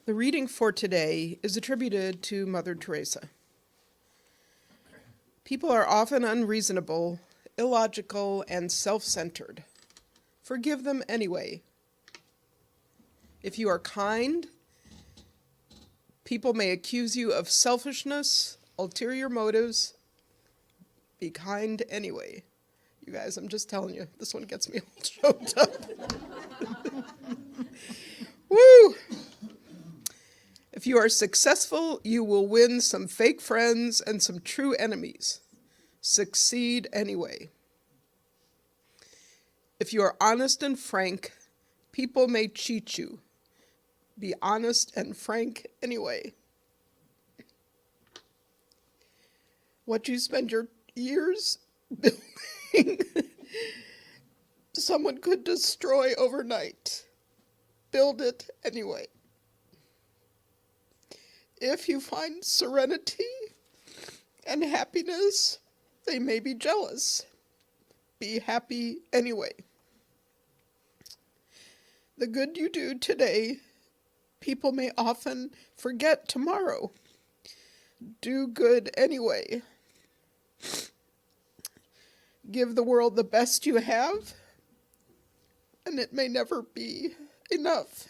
The reading for today is attributed to Mother Teresa. People are often unreasonable, illogical, and self-centered. Forgive them anyway. If you are kind, people may accuse you of selfishness, ulterior motives. Be kind anyway. You guys, I'm just telling you, this one gets me all choked up. Woo! If you are successful, you will win some fake friends and some true enemies. Succeed anyway. If you are honest and frank, people may cheat you. Be honest and frank anyway. What you spend your years building, someone could destroy overnight. Build it anyway. If you find serenity and happiness, they may be jealous. Be happy anyway. The good you do today, people may often forget tomorrow. Do good anyway. Give the world the best you have, and it may never be enough.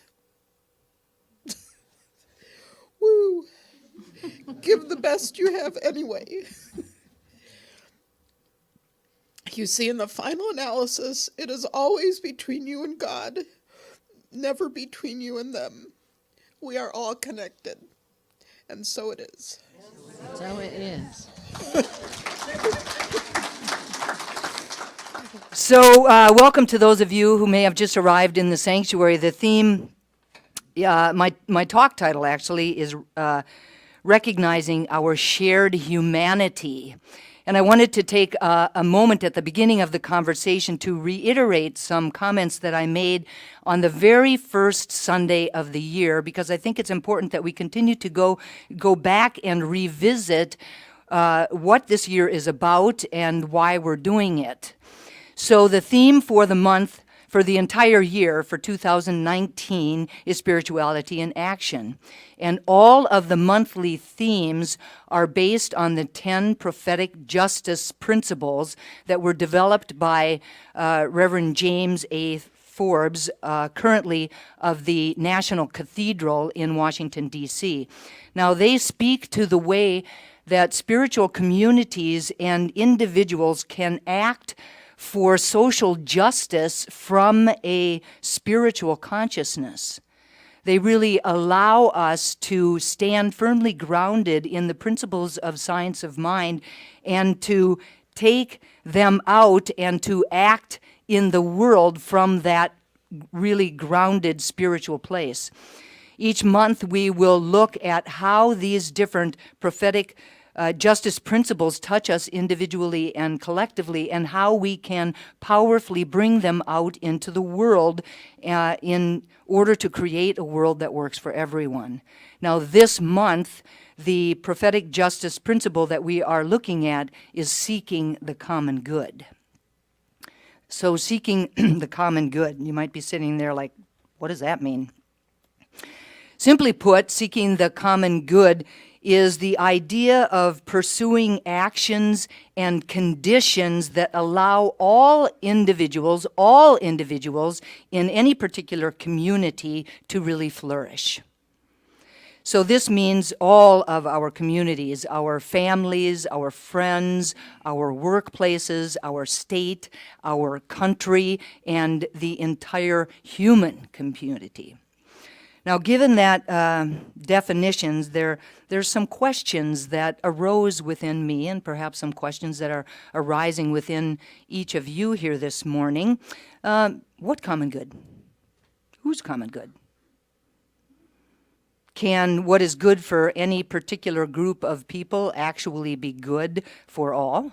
Woo! Give the best you have anyway. You see, in the final analysis, it is always between you and God, never between you and them. We are all connected, and so it is. So it is. So, welcome to those of you who may have just arrived in the sanctuary. The theme, my talk title actually is Recognizing Our Shared Humanity. And I wanted to take a moment at the beginning of the conversation to reiterate some comments that I made on the very first Sunday of the year, because I think it's important that we continue to go back and revisit what this year is about and why we're doing it. So the theme for the month, for the entire year, for 2019, is spirituality in action. And all of the monthly themes are based on the 10 prophetic justice principles that were developed by Reverend James A. Forbes, currently of the National Cathedral in Washington, D.C. Now, they speak to the way that spiritual communities and individuals can act for social justice from a spiritual consciousness. They really allow us to stand firmly grounded in the principles of science of mind and to take them out and to act in the world from that really grounded spiritual place. Each month we will look at how these different prophetic justice principles touch us individually and collectively, and how we can powerfully bring them out into the world in order to create a world that works for everyone. Now, this month, the prophetic justice principle that we are looking at is seeking the common good. So, seeking the common good, you might be sitting there like, what does that mean? Simply put, seeking the common good is the idea of pursuing actions and conditions that allow all individuals in any particular community to really flourish. So this means all of our communities, our families, our friends, our workplaces, our state, our country, and the entire human community. Now, given that definitions, there's some questions that arose within me, and perhaps some questions that are arising within each of you here this morning. What common good? Whose common good? Can what is good for any particular group of people actually be good for all?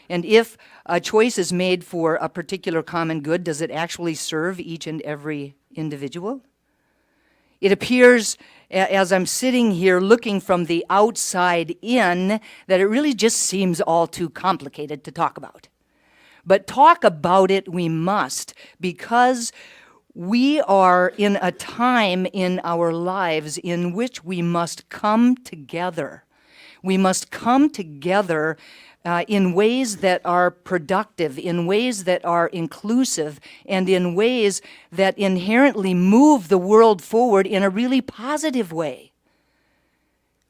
And if a choice is made for a particular common good, does it actually serve each and every individual? It appears, as I'm sitting here looking from the outside in, that it really just seems all too complicated to talk about. But talk about it we must, because We are in a time in our lives in which we must come together. We must come together in ways that are productive, in ways that are inclusive, and in ways that inherently move the world forward in a really positive way.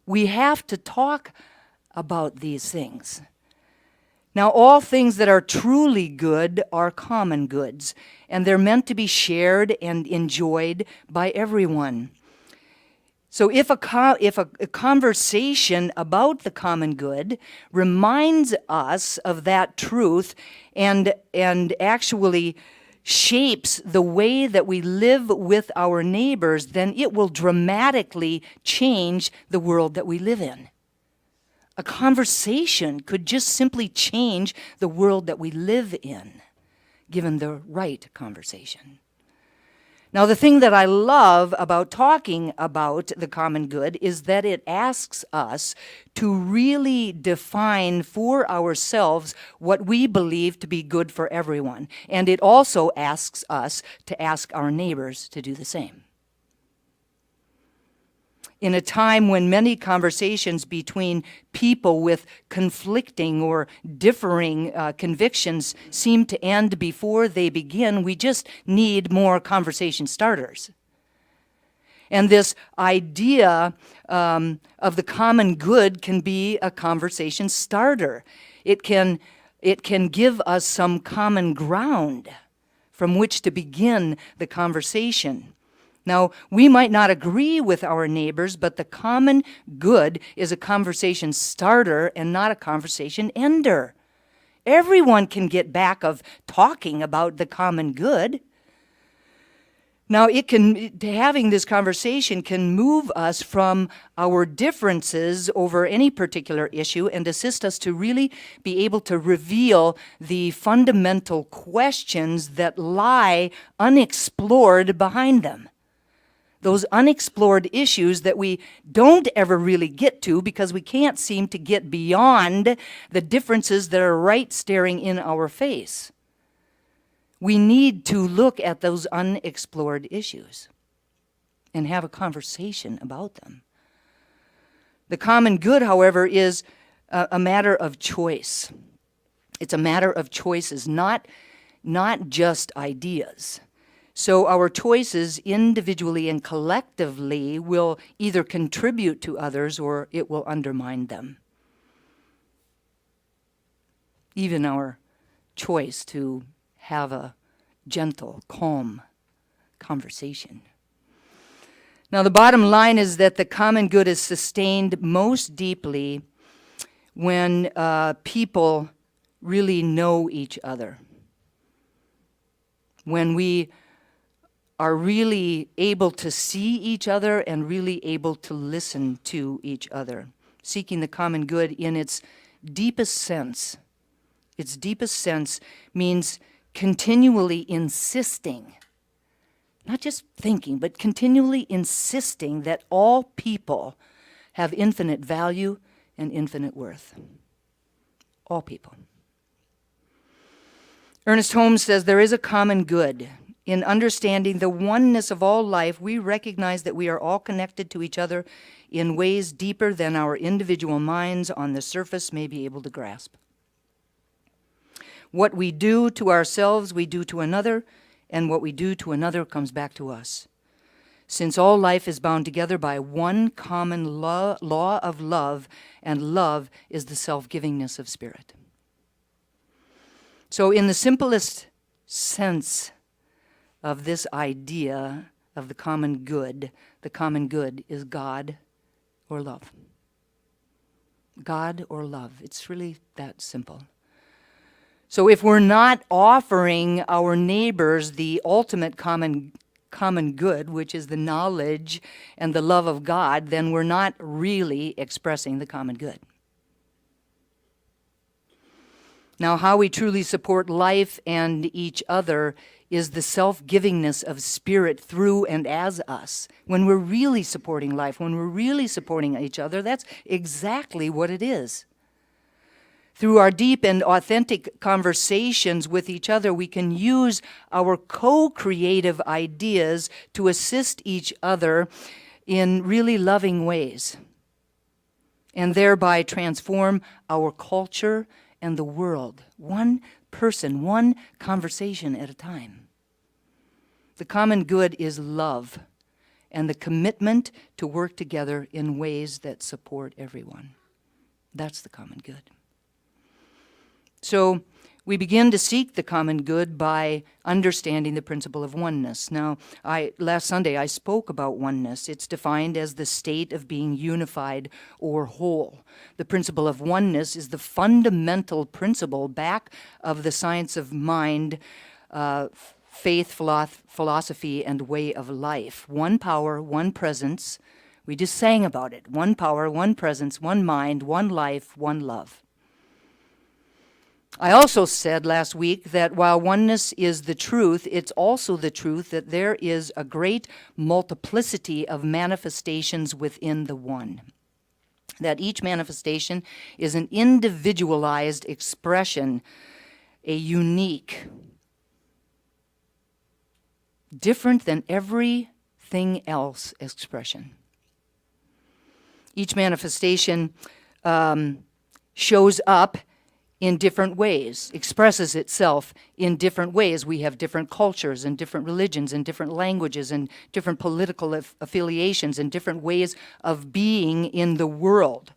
We have to talk about these things. Now, all things that are truly good are common goods, and they're meant to be shared and enjoyed by everyone. So if a conversation about the common good reminds us of that truth and actually shapes the way that we live with our neighbors, then it will dramatically change the world that we live in. A conversation could just simply change the world that we live in, given the right conversation. Now, the thing that I love about talking about the common good is that it asks us to really define for ourselves what we believe to be good for everyone. And it also asks us to ask our neighbors to do the same. In a time when many conversations between people with conflicting or differing convictions seem to end before they begin, we just need more conversation starters. And this idea of the common good can be a conversation starter. It can give us some common ground from which to begin the conversation. Now, we might not agree with our neighbors, but the common good is a conversation starter and not a conversation ender. Everyone can get back of talking about the common good. Now, having this conversation can move us from our differences over any particular issue and assist us to really be able to reveal the fundamental questions that lie unexplored behind them. Those unexplored issues that we don't ever really get to because we can't seem to get beyond the differences that are right staring in our face. We need to look at those unexplored issues and have a conversation about them. The common good, however, is a matter of choice. It's a matter of choices, not just ideas. So our choices individually and collectively will either contribute to others or it will undermine them. Even our choice to have a gentle, calm conversation. Now, the bottom line is that the common good is sustained most deeply when people really know each other. When we are really able to see each other and really able to listen to each other. Seeking the common good in its deepest sense. Its deepest sense means continually insisting, not just thinking, but continually insisting that all people have infinite value and infinite worth. All people. Ernest Holmes says there is a common good. In understanding the oneness of all life, we recognize that we are all connected to each other in ways deeper than our individual minds on the surface may be able to grasp. What we do to ourselves, we do to another, and what we do to another comes back to us. Since all life is bound together by one common law of love, and love is the self-givingness of spirit. So in the simplest sense of this idea of the common good is God or love. God or love. It's really that simple. So if we're not offering our neighbors the ultimate common good, which is the knowledge and the love of God, then we're not really expressing the common good. Now, how we truly support life and each other is the self-givingness of spirit through and as us. When we're really supporting life, when we're really supporting each other, that's exactly what it is. Through our deep and authentic conversations with each other, we can use our co-creative ideas to assist each other in really loving ways, and thereby transform our culture and the world, one person, one conversation at a time. The common good is love and the commitment to work together in ways that support everyone. That's the common good. So we begin to seek the common good by understanding the principle of oneness. Now, last Sunday I spoke about oneness. It's defined as the state of being unified or whole. The principle of oneness is the fundamental principle back of the science of mind, faith, philosophy, and way of life. One power, one presence. We just sang about it. One power, one presence, one mind, one life, one love. I also said last week that while oneness is the truth, it's also the truth that there is a great multiplicity of manifestations within the one. That each manifestation is an individualized expression, a unique, different than everything else expression. Each manifestation shows up in different ways, expresses itself in different ways. We have different cultures and different religions and different languages and different political affiliations and different ways of being in the world.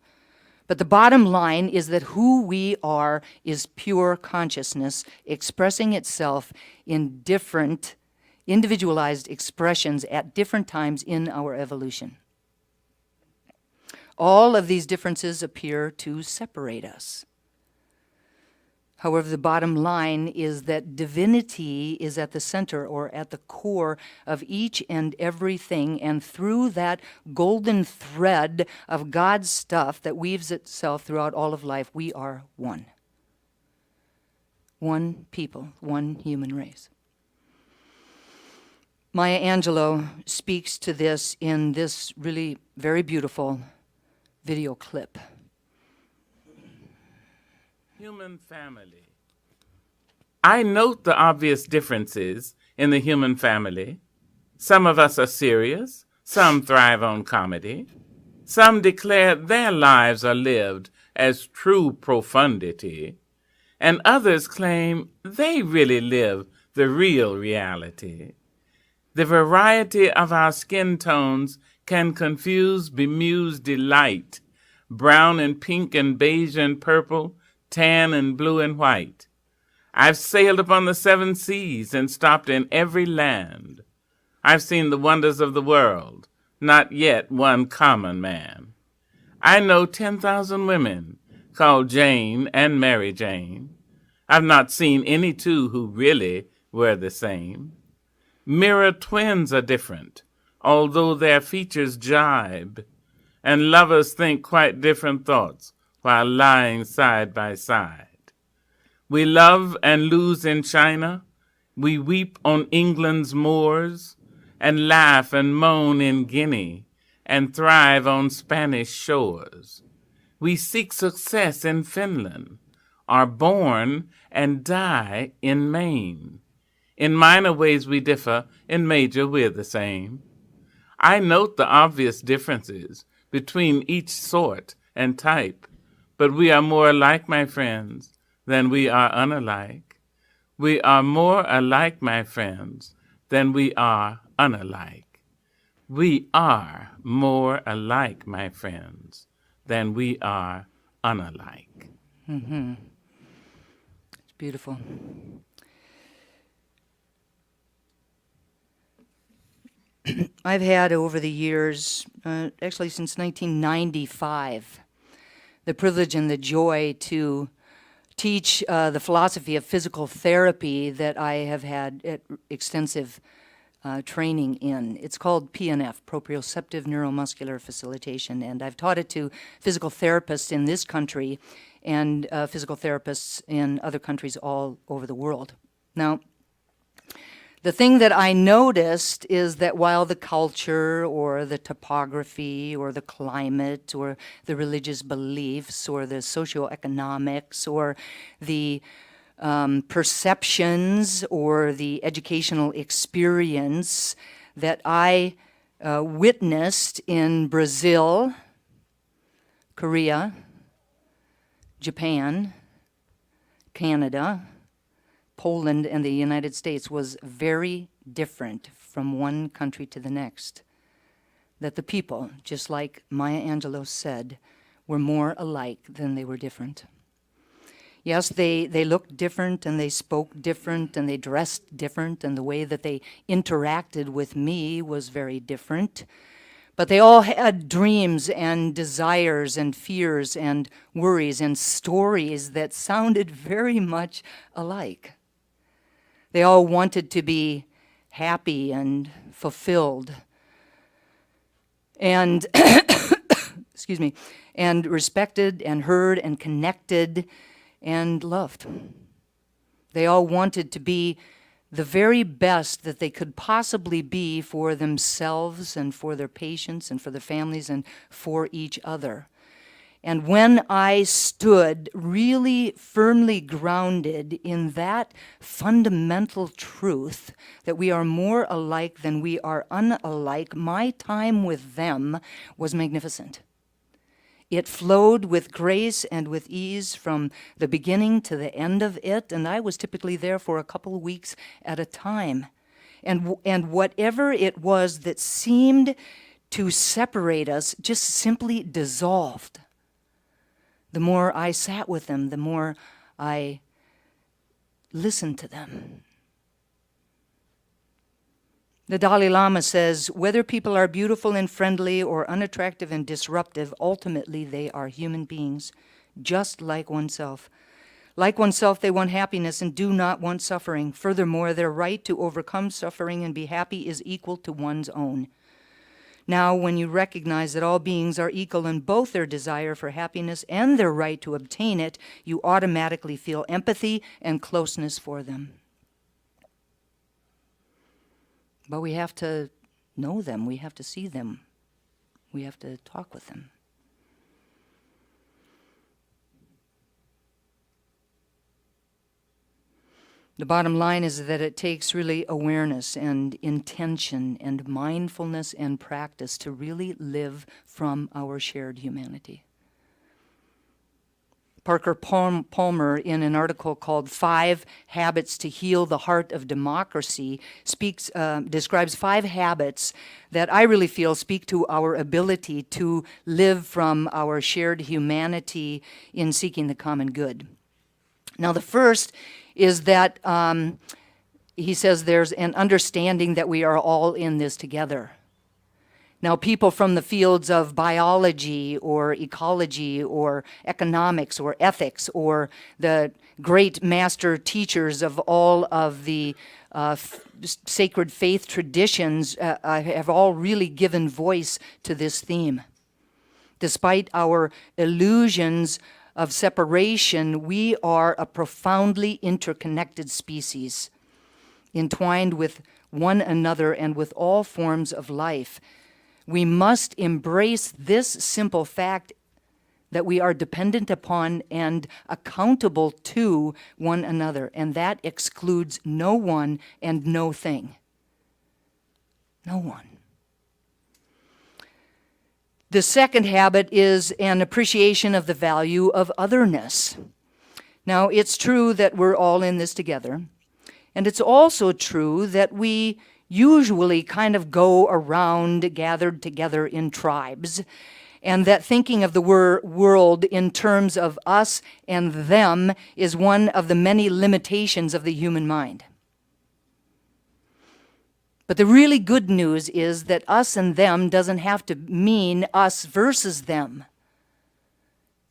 But the bottom line is that who we are is pure consciousness expressing itself in different individualized expressions at different times in our evolution. All of these differences appear to separate us. However, the bottom line is that divinity is at the center or at the core of each and everything, and through that golden thread of God's stuff that weaves itself throughout all of life, we are one. One people, one human race. Maya Angelou speaks to this in this really very beautiful video clip. Human family. I note the obvious differences in the human family. Some of us are serious, some thrive on comedy, some declare their lives are lived as true profundity, and others claim they really live the real reality. The variety of our skin tones can confuse bemused delight, brown and pink and beige and purple, tan and blue and white. I've sailed upon the 7 seas and stopped in every land. I've seen the wonders of the world, not yet one common man. I know 10,000 women called Jane and Mary Jane. I've not seen any two who really were the same. Mirror twins are different, although their features jibe, and lovers think quite different thoughts while lying side by side. We love and lose in China, we weep on England's moors, and laugh and moan in Guinea, and thrive on Spanish shores. We seek success in Finland, are born and die in Maine. In minor ways we differ, in major we're the same. I note the obvious differences between each sort and type, but we are more alike, my friends, than we are unalike. We are more alike, my friends, than we are unalike. We are more alike, my friends, than we are unalike. Mm-hmm. It's beautiful. I've had over the years, actually since 1995, the privilege and the joy to teach the philosophy of physical therapy that I have had extensive training in. It's called PNF, Proprioceptive Neuromuscular Facilitation, and I've taught it to physical therapists in this country and physical therapists in other countries all over the world. Now, The thing that I noticed is that while the culture or the topography or the climate or the religious beliefs or the socioeconomics or the perceptions or the educational experience that I witnessed in Brazil, Korea, Japan, Canada, Poland, and the United States was very different from one country to the next. That the people, just like Maya Angelou said, were more alike than they were different. Yes, they looked different and they spoke different and they dressed different and the way that they interacted with me was very different. But they all had dreams and desires and fears and worries and stories that sounded very much alike. They all wanted to be happy and fulfilled and, excuse me, and respected and heard and connected and loved. They all wanted to be the very best that they could possibly be for themselves and for their patients and for their families and for each other. And when I stood really firmly grounded in that fundamental truth that we are more alike than we are unalike, my time with them was magnificent. It flowed with grace and with ease from the beginning to the end of it, and I was typically there for a couple of weeks at a time. And whatever it was that seemed to separate us just simply dissolved. The more I sat with them, the more I listened to them. The Dalai Lama says, whether people are beautiful and friendly or unattractive and disruptive, ultimately they are human beings, just like oneself. Like oneself, they want happiness and do not want suffering. Furthermore, their right to overcome suffering and be happy is equal to one's own. Now, when you recognize that all beings are equal in both their desire for happiness and their right to obtain it, you automatically feel empathy and closeness for them. But we have to know them, we have to see them, we have to talk with them. The bottom line is that it takes really awareness and intention and mindfulness and practice to really live from our shared humanity. Parker Palmer, in an article called 5 Habits to Heal the Heart of Democracy, describes 5 habits that I really feel speak to our ability to live from our shared humanity in seeking the common good. Now, the first is that he says there's an understanding that we are all in this together. Now, people from the fields of biology or ecology or economics or ethics or the great master teachers of all of the sacred faith traditions have all really given voice to this theme. Despite our illusions of separation, we are a profoundly interconnected species, entwined with one another and with all forms of life. We must embrace this simple fact that we are dependent upon and accountable to one another, and that excludes no one and no thing. No one. The second habit is an appreciation of the value of otherness. Now, it's true that we're all in this together, and it's also true that we usually kind of go around gathered together in tribes, and that thinking of the world in terms of us and them is one of the many limitations of the human mind. But the really good news is that us and them doesn't have to mean us versus them.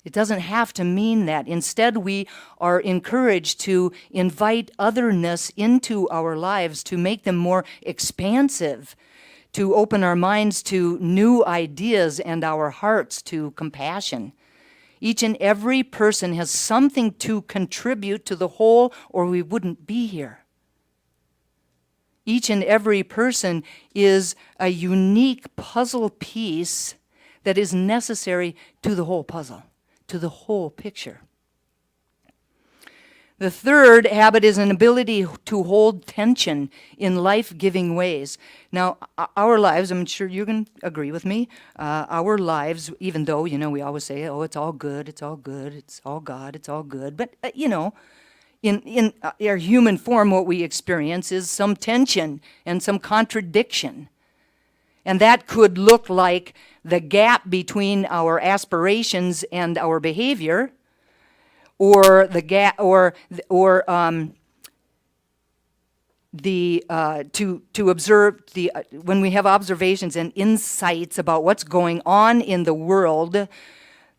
It doesn't have to mean that. Instead, we are encouraged to invite otherness into our lives, to make them more expansive, to open our minds to new ideas and our hearts to compassion. Each and every person has something to contribute to the whole, or we wouldn't be here. Each and every person is a unique puzzle piece that is necessary to the whole puzzle, to the whole picture. The third habit is an ability to hold tension in life-giving ways. Now, our lives, I'm sure you can agree with me, our lives, even though, we always say, oh, it's all good, it's all good, it's all God, it's all good. But, in our human form, what we experience is some tension and some contradiction. And that could look like the gap between our aspirations and our behavior, or the gap, to observe when we have observations and insights about what's going on in the world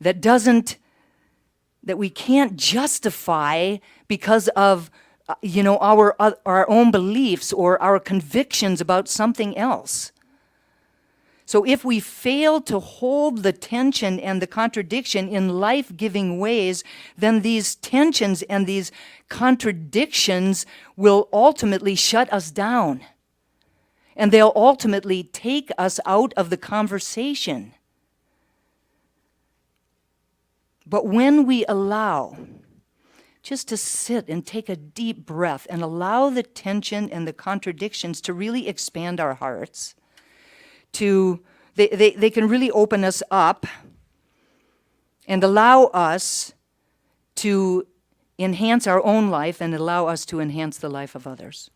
that we can't justify because of our own beliefs or our convictions about something else. So if we fail to hold the tension and the contradiction in life-giving ways, then these tensions and these contradictions will ultimately shut us down. And they'll ultimately take us out of the conversation. But when we allow just to sit and take a deep breath and allow the tension and the contradictions to really expand our hearts, they can really open us up and allow us to enhance our own life and allow us to enhance the life of others.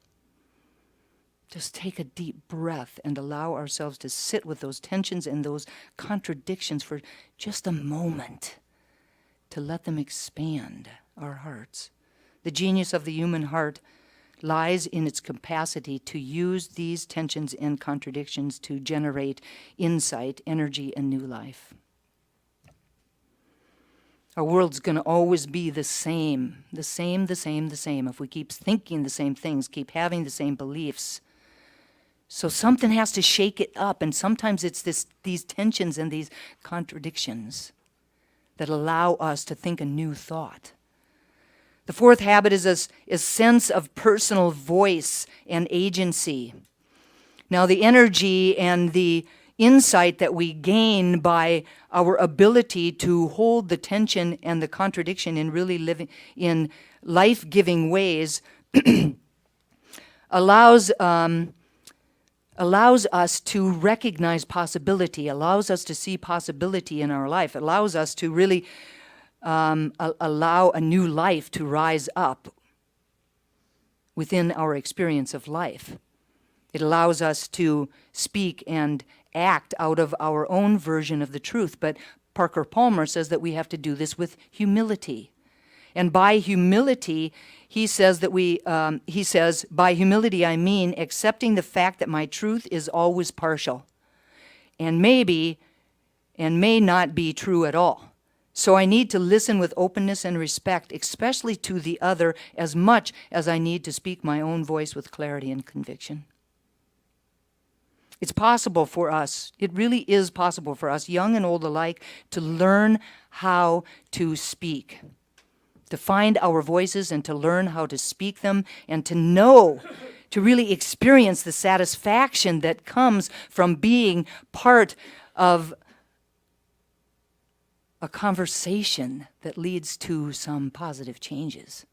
Just take a deep breath and allow ourselves to sit with those tensions and those contradictions for just a moment, to let them expand our hearts. The genius of the human heart lies in its capacity to use these tensions and contradictions to generate insight, energy, and new life. Our world's going to always be the same, if we keep thinking the same things, keep having the same beliefs. So something has to shake it up, and sometimes it's these tensions and these contradictions that allow us to think a new thought. The fourth habit is a sense of personal voice and agency. Now, the energy and the insight that we gain by our ability to hold the tension and the contradiction in really living in life-giving ways allows us to recognize possibility, allows us to see possibility in our life, allows us to really allow a new life to rise up within our experience of life. It allows us to speak and act out of our own version of the truth. But Parker Palmer says that we have to do this with humility. And by humility, he says, by humility I mean accepting the fact that my truth is always partial and may not be true at all. So I need to listen with openness and respect, especially to the other, as much as I need to speak my own voice with clarity and conviction. It's possible for us, it really is possible for us, young and old alike, to learn how to speak, to find our voices and to learn how to speak them, and to know, to really experience the satisfaction that comes from being part of a conversation that leads to some positive changes.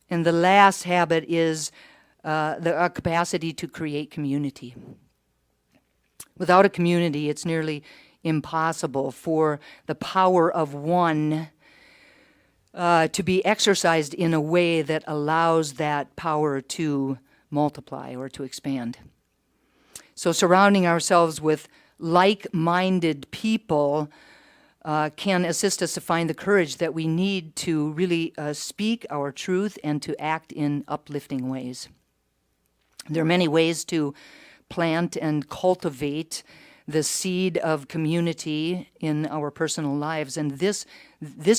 And the last habit is the capacity to create community. Without a community, it's nearly impossible for the power of one to be exercised in a way that allows that power to multiply or to expand. So surrounding ourselves with like-minded people can assist us to find the courage that we need to really speak our truth and to act in uplifting ways. There are many ways to plant and cultivate the seed of community in our personal lives, and this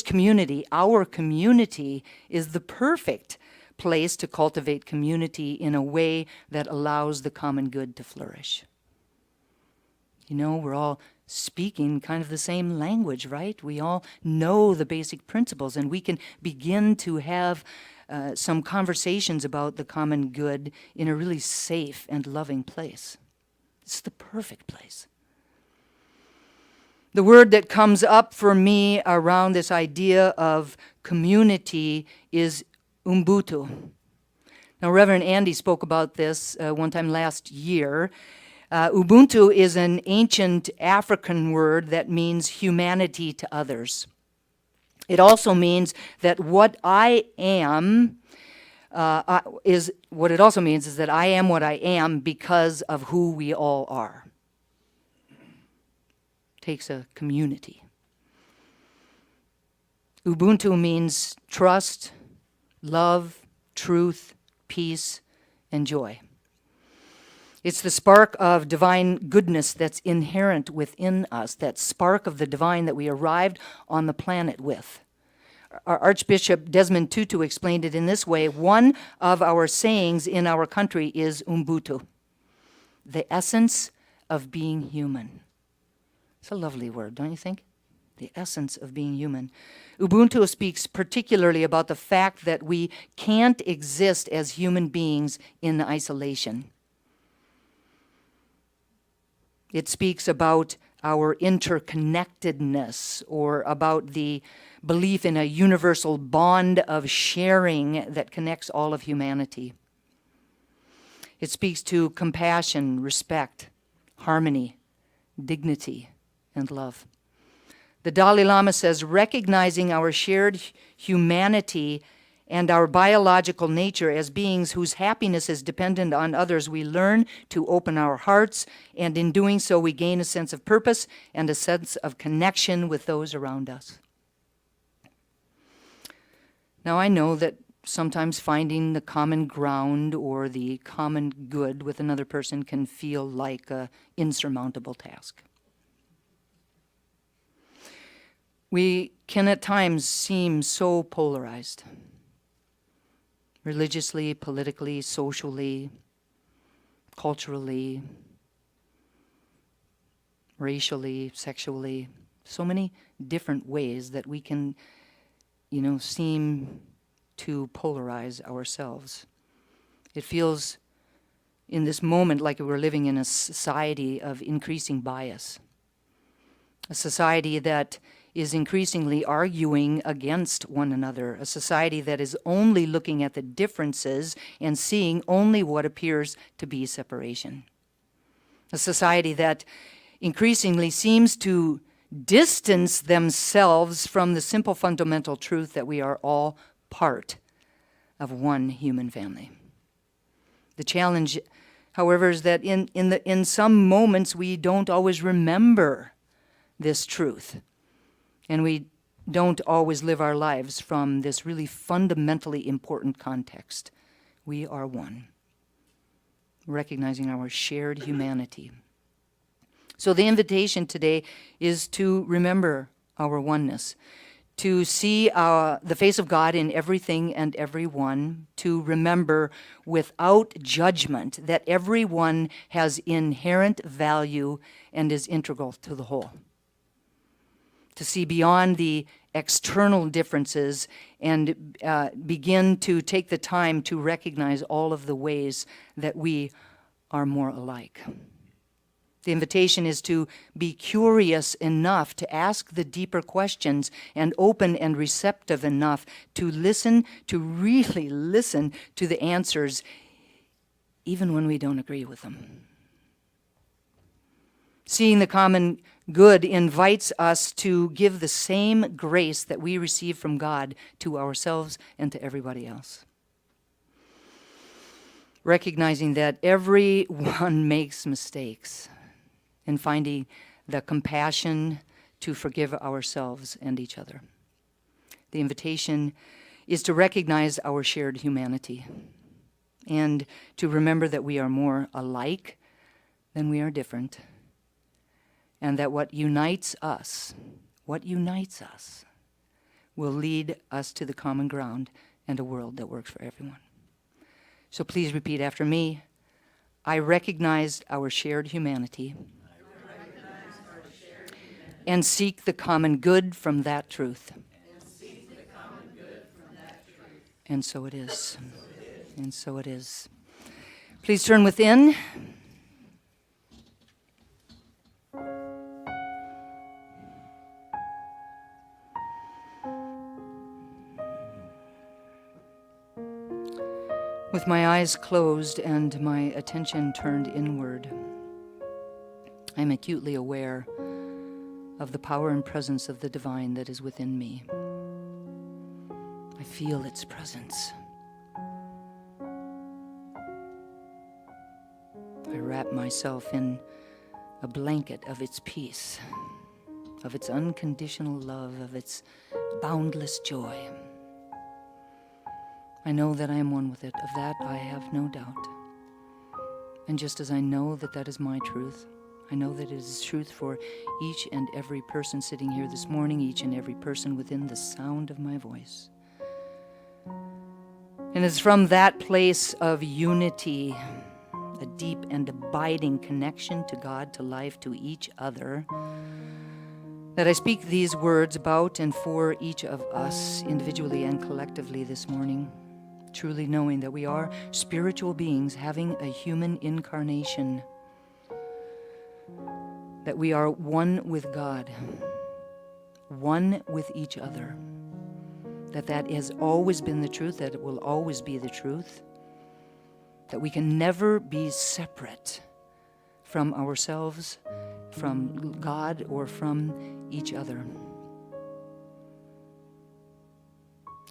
community, our community, is the perfect place to cultivate community in a way that allows the common good to flourish. You know, we're all speaking kind of the same language, right? We all know the basic principles, and we can begin to have some conversations about the common good in a really safe and loving place. It's the perfect place. The word that comes up for me around this idea of community is Ubuntu. Now, Reverend Andy spoke about this one time last year. Ubuntu is an ancient African word that means humanity to others. It also means that what I am what it also means is that I am what I am because of who we all are. Takes a community. Ubuntu means trust, love, truth, peace, and joy. It's the spark of divine goodness that's inherent within us, that spark of the divine that we arrived on the planet with. Our Archbishop Desmond Tutu explained it in this way: one of our sayings in our country is Ubuntu, the essence of being human. It's a lovely word, don't you think? The essence of being human. Ubuntu speaks particularly about the fact that we can't exist as human beings in isolation. It speaks about our interconnectedness, or about the belief in a universal bond of sharing that connects all of humanity. It speaks to compassion, respect, harmony, dignity, and love. The Dalai Lama says, recognizing our shared humanity and our biological nature as beings whose happiness is dependent on others, we learn to open our hearts, and in doing so we gain a sense of purpose and a sense of connection with those around us. Now, I know that sometimes finding the common ground or the common good with another person can feel like an insurmountable task. We can at times seem so polarized, religiously, politically, socially, culturally, racially, sexually, so many different ways that we can, seem to polarize ourselves. It feels in this moment like we're living in a society of increasing bias, a society that is increasingly arguing against one another, a society that is only looking at the differences and seeing only what appears to be separation. A society that increasingly seems to distance themselves from the simple fundamental truth that we are all part of one human family. The challenge, however, is that in some moments we don't always remember this truth. And we don't always live our lives from this really fundamentally important context. We are one, recognizing our shared humanity. So the invitation today is to remember our oneness, to see the face of God in everything and everyone, to remember without judgment that everyone has inherent value and is integral to the whole. To see beyond the external differences and begin to take the time to recognize all of the ways that we are more alike. The invitation is to be curious enough to ask the deeper questions and open and receptive enough to listen, to really listen to the answers, even when we don't agree with them. Seeing the common good invites us to give the same grace that we receive from God to ourselves and to everybody else. Recognizing that everyone makes mistakes, and finding the compassion to forgive ourselves and each other. The invitation is to recognize our shared humanity and to remember that we are more alike than we are different, and that what unites us will lead us to the common ground and a world that works for everyone. So please repeat after me. I recognize our shared humanity. and seek the common good from that truth. And so it is. And so it is. Please turn within. With my eyes closed and my attention turned inward, I'm acutely aware of the power and presence of the divine that is within me. I feel its presence. I wrap myself in a blanket of its peace, of its unconditional love, of its boundless joy. I know that I am one with it. Of that I have no doubt. And just as I know that that is my truth, I know that it is truth for each and every person sitting here this morning, each and every person within the sound of my voice. And it's from that place of unity, a deep and abiding connection to God, to life, to each other, that I speak these words about and for each of us individually and collectively this morning, truly knowing that we are spiritual beings having a human incarnation, that we are one with God, one with each other, that has always been the truth, that it will always be the truth, that we can never be separate from ourselves, from God, or from each other.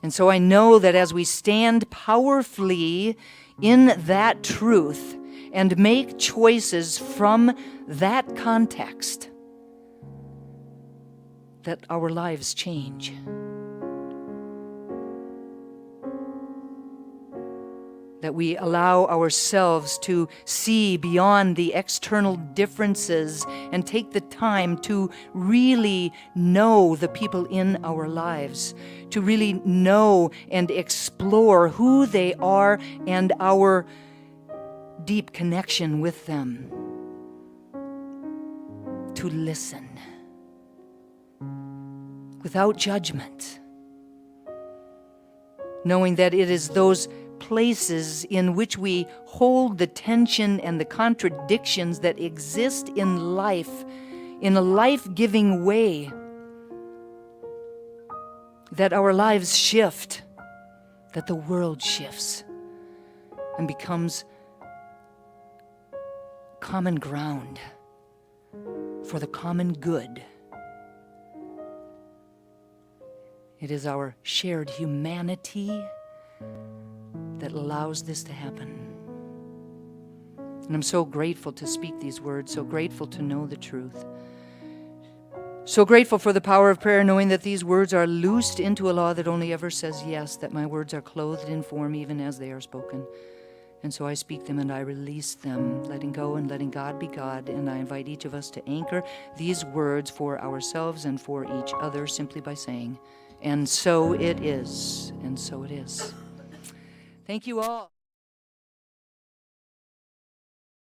And so I know that as we stand powerfully in that truth and make choices from that context, that our lives change. That we allow ourselves to see beyond the external differences and take the time to really know the people in our lives, to really know and explore who they are and our deep connection with them, to listen without judgment, knowing that it is those places in which we hold the tension and the contradictions that exist in life in a life-giving way, that our lives shift, that the world shifts and becomes common ground for the common good. It is our shared humanity that allows this to happen. And I'm so grateful to speak these words, so grateful to know the truth. So grateful for the power of prayer, knowing that these words are loosed into a law that only ever says yes, that my words are clothed in form even as they are spoken. And so I speak them and I release them, letting go and letting God be God. And I invite each of us to anchor these words for ourselves and for each other simply by saying, and so it is, and so it is. Thank you all.